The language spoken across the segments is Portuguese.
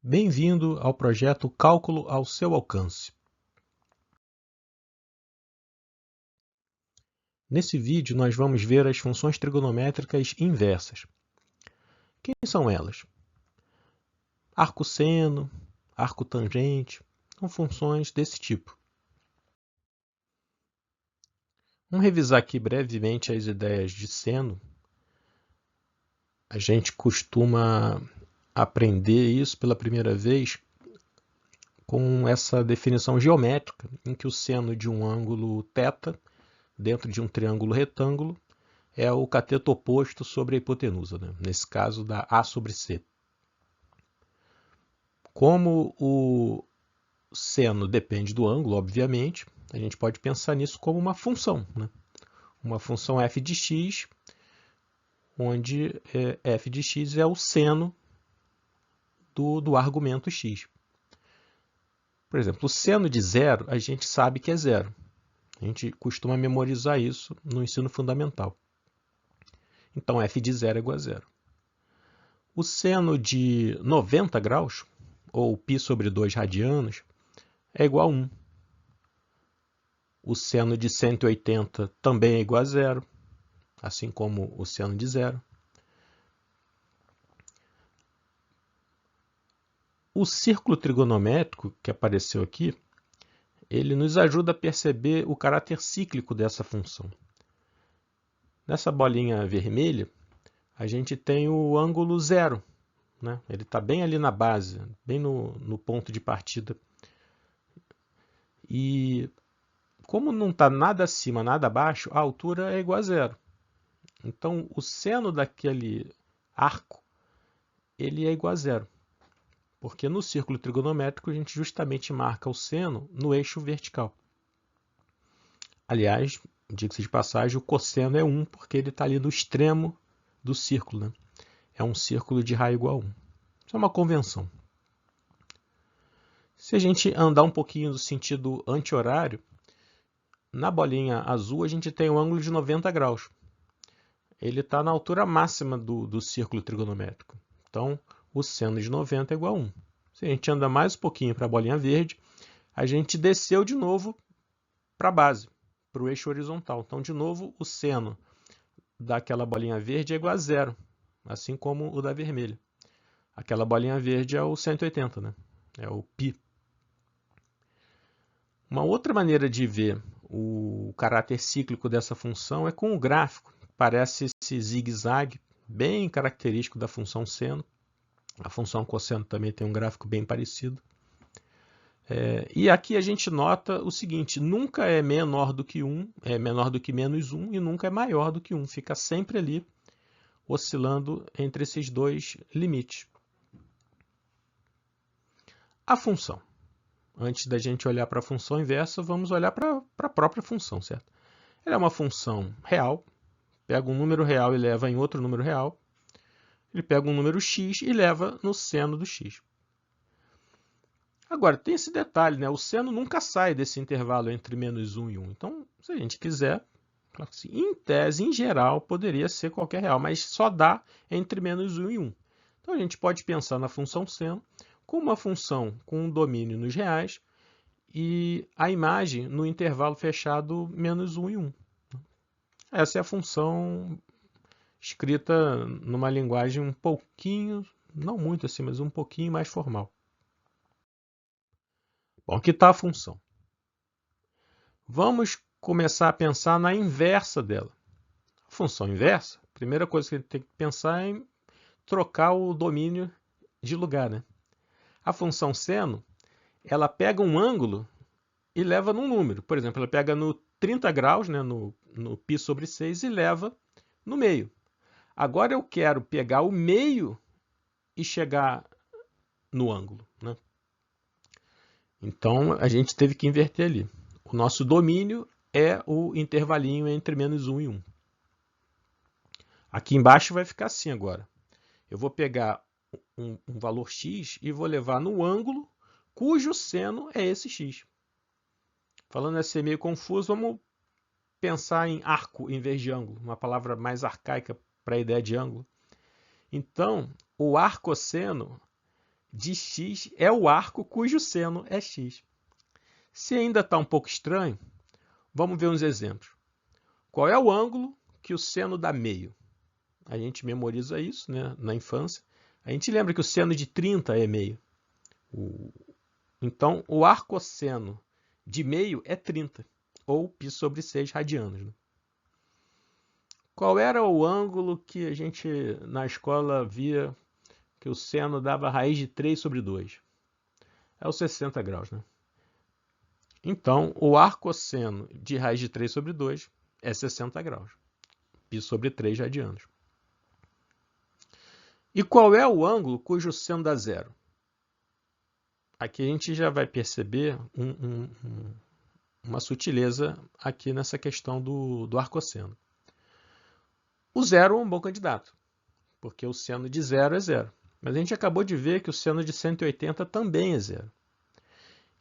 Bem-vindo ao projeto Cálculo ao seu alcance. Nesse vídeo, nós vamos ver as funções trigonométricas inversas. Quem são elas? Arco-seno, arco-tangente, são funções desse tipo. Vamos revisar aqui brevemente as ideias de seno. A gente costuma aprender isso pela primeira vez com essa definição geométrica, em que o seno de um ângulo θ, dentro de um triângulo retângulo, é o cateto oposto sobre a hipotenusa, né? Nesse caso, dá A sobre C. Como o seno depende do ângulo, obviamente, a gente pode pensar nisso como uma função, né? Uma função f de x, onde f de x é o seno do argumento x. Por exemplo, o seno de zero, a gente sabe que é zero. A gente costuma memorizar isso no ensino fundamental. Então, f de zero é igual a zero. O seno de 90 graus, ou π sobre 2 radianos, é igual a 1. O seno de 180 também é igual a zero, assim como o seno de zero. O círculo trigonométrico que apareceu aqui, ele nos ajuda a perceber o caráter cíclico dessa função. Nessa bolinha vermelha, a gente tem o ângulo zero, né? Ele está bem ali na base, bem no ponto de partida. E como não está nada acima, nada abaixo, a altura é igual a zero. Então, o seno daquele arco, ele é igual a zero. Porque no círculo trigonométrico, a gente justamente marca o seno no eixo vertical. Aliás, diga-se de passagem, o cosseno é 1, porque ele está ali no extremo do círculo, né? É um círculo de raio igual a 1. Isso é uma convenção. Se a gente andar um pouquinho no sentido anti-horário, na bolinha azul a gente tem um ângulo de 90 graus. Ele está na altura máxima do círculo trigonométrico. Então, o seno de 90 é igual a 1. Se a gente anda mais um pouquinho para a bolinha verde, a gente desceu de novo para a base, para o eixo horizontal. Então, de novo, o seno daquela bolinha verde é igual a zero, assim como o da vermelha. Aquela bolinha verde é o 180, né? É o π. Uma outra maneira de ver o caráter cíclico dessa função é com o gráfico. Parece esse zigue-zague, bem característico da função seno. A função cosseno também tem um gráfico bem parecido. E aqui a gente nota o seguinte, nunca é menor do que 1, é menor do que menos 1 e nunca é maior do que 1. Fica sempre ali, oscilando entre esses dois limites. A função. Antes da gente olhar para a função inversa, vamos olhar para a própria função, certo? Ela é uma função real, pega um número real e leva em outro número real. Ele pega um número x e leva no seno do x. Agora, tem esse detalhe, né? O seno nunca sai desse intervalo entre menos 1 e 1. Então, se a gente quiser, em tese, em geral, poderia ser qualquer real, mas só dá entre menos 1 e 1. Então, a gente pode pensar na função seno como uma função com um domínio nos reais e a imagem no intervalo fechado menos 1 e 1. Essa é a função escrita numa linguagem um pouquinho, não muito assim, mas um pouquinho mais formal. Bom, aqui está a função. Vamos começar a pensar na inversa dela. A função inversa, a primeira coisa que a gente tem que pensar é em trocar o domínio de lugar, né? A função seno, ela pega um ângulo e leva num número. Por exemplo, ela pega no 30 graus, né, no π sobre 6, e leva no meio. Agora eu quero pegar o meio e chegar no ângulo, né? Então, a gente teve que inverter ali. O nosso domínio é o intervalinho entre menos 1 e 1. Aqui embaixo vai ficar assim agora. Eu vou pegar um valor x e vou levar no ângulo cujo seno é esse x. Falando assim meio confuso, vamos pensar em arco em vez de ângulo, uma palavra mais arcaica para a ideia de ângulo. Então, o arcosseno, de x é o arco cujo seno é x. Se ainda está um pouco estranho, vamos ver uns exemplos. Qual é o ângulo que o seno dá meio? A gente memoriza isso, né, na infância. A gente lembra que o seno de 30 é meio. Então, o arcosseno de meio é 30, ou π sobre 6 radianos. Né? Qual era o ângulo que a gente, na escola, via que o seno dava raiz de 3 sobre 2? É os 60 graus. Né? Então, o arcosseno de raiz de 3 sobre 2 é 60 graus. π sobre 3 radianos. E qual é o ângulo cujo seno dá zero? Aqui a gente já vai perceber uma sutileza aqui nessa questão do arcosseno. O zero é um bom candidato, porque o seno de zero é zero. Mas a gente acabou de ver que o seno de 180 também é zero.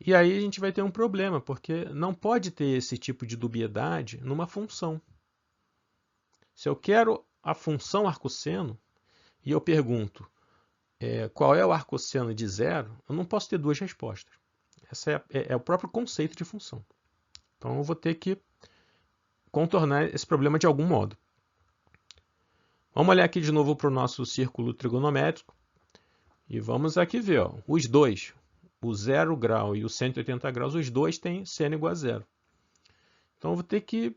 E aí a gente vai ter um problema, porque não pode ter esse tipo de dubiedade numa função. Se eu quero a função arcosseno, e eu pergunto qual é o arcosseno de zero, eu não posso ter duas respostas. Esse é o próprio conceito de função. Então eu vou ter que contornar esse problema de algum modo. Vamos olhar aqui de novo para o nosso círculo trigonométrico. E vamos aqui ver, ó, os dois, o 0 grau e o 180 graus, os dois têm seno igual a zero. Então eu vou ter que,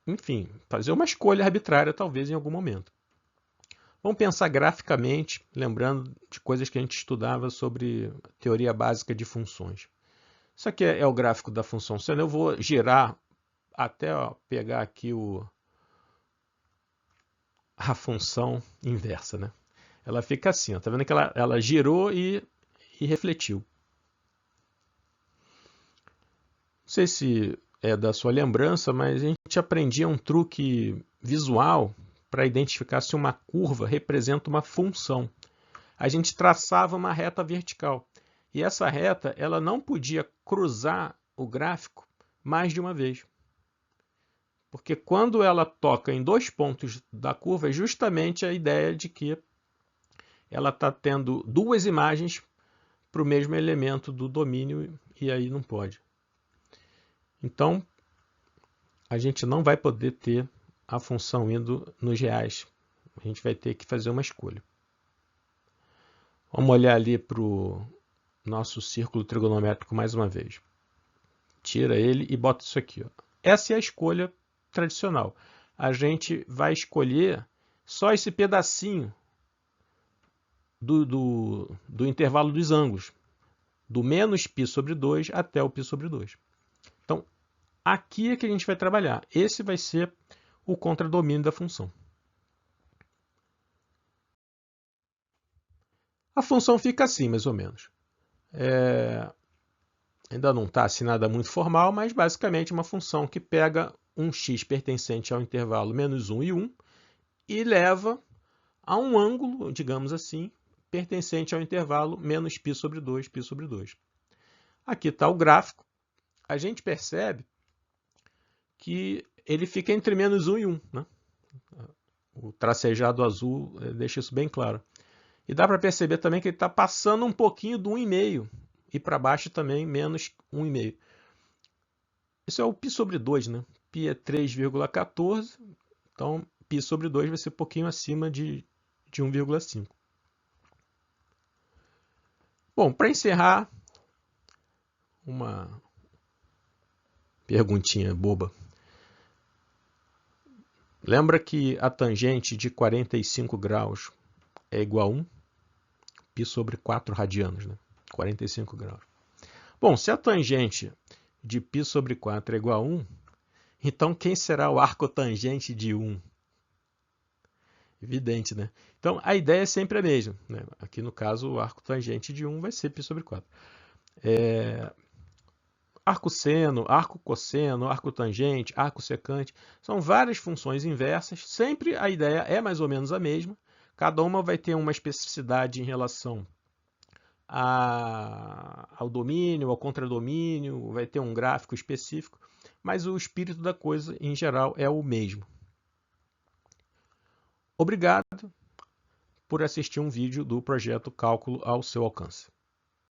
enfim, fazer uma escolha arbitrária, talvez, em algum momento. Vamos pensar graficamente, lembrando de coisas que a gente estudava sobre teoria básica de funções. Isso aqui é o gráfico da função seno. Eu vou girar até pegar aqui a função inversa. Né? Ela fica assim, ó, tá vendo que ela girou e refletiu. Não sei se é da sua lembrança, mas a gente aprendia um truque visual para identificar se uma curva representa uma função. A gente traçava uma reta vertical. E essa reta ela não podia cruzar o gráfico mais de uma vez. Porque quando ela toca em dois pontos da curva, é justamente a ideia de que ela está tendo duas imagens para o mesmo elemento do domínio, e aí não pode. Então, a gente não vai poder ter a função indo nos reais. A gente vai ter que fazer uma escolha. Vamos olhar ali para o nosso círculo trigonométrico mais uma vez. Tira ele e bota isso aqui. Ó. Essa é a escolha tradicional. A gente vai escolher só esse pedacinho do intervalo dos ângulos, do menos π sobre 2 até o π sobre 2. Então, aqui é que a gente vai trabalhar. Esse vai ser o contradomínio da função. A função fica assim, mais ou menos. Ainda não está assim nada muito formal, mas basicamente uma função que pega um x pertencente ao intervalo menos 1 e 1 e leva a um ângulo, digamos assim, pertencente ao intervalo menos π sobre 2, π sobre 2. Aqui está o gráfico. A gente percebe que ele fica entre menos 1 e 1. Né? O tracejado azul deixa isso bem claro. E dá para perceber também que ele está passando um pouquinho do 1,5 e para baixo também menos 1,5. Isso é o π sobre 2, né? π é 3,14, então π sobre 2 vai ser um pouquinho acima de 1,5. Bom, para encerrar, uma perguntinha boba. Lembra que a tangente de 45 graus é igual a 1? π sobre 4 radianos, né? 45 graus. Bom, se a tangente de π sobre 4 é igual a 1, então quem será o arcotangente de 1? Evidente, né? Então, a ideia é sempre a mesma. Né? Aqui, no caso, o arcotangente de 1 vai ser π sobre 4. Arcosseno, arcocosseno, arcotangente, arcossecante, são várias funções inversas. Sempre a ideia é mais ou menos a mesma. Cada uma vai ter uma especificidade em relação ao domínio, ao contradomínio, vai ter um gráfico específico, mas o espírito da coisa, em geral, é o mesmo. Obrigado por assistir um vídeo do projeto Cálculo ao seu alcance.